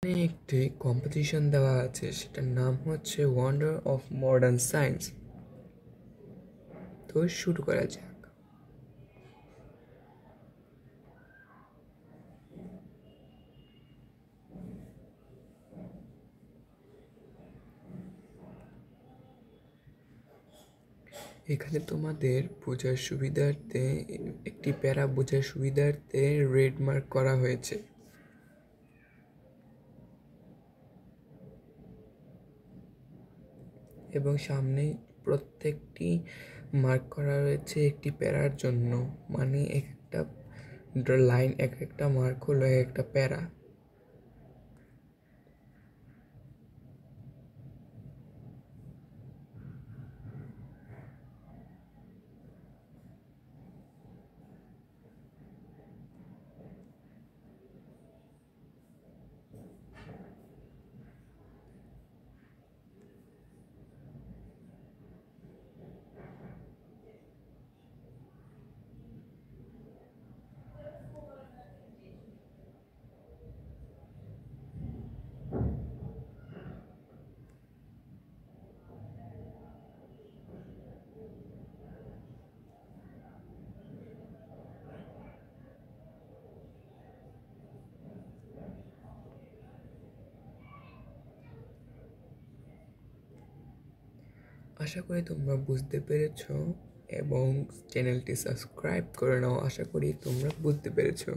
এখানে একটি কম্পিটিশন দেওয়া আছে, সেটার নাম হচ্ছে ওয়ান্ডার অফ মডার্ন সায়েন্স। তো শুরু করা যাক। এখানে তোমাদের বোঝার সুবিধার্থে একটি প্যারা বোঝার সুবিধার্থে রেড মার্ক করা হয়েছে। এবং সামনে প্রত্যেকটি মার্ক করা রয়েছে একটি প্যারার জন্য, মানে একটা লাইন এক একটা মার্ক হলো একটা প্যারা। আশা করি তোমরা বুঝতে পেরেছো এবং চ্যানেলটি সাবস্ক্রাইব করে নাও। আশা করি তোমরা বুঝতে পেরেছো।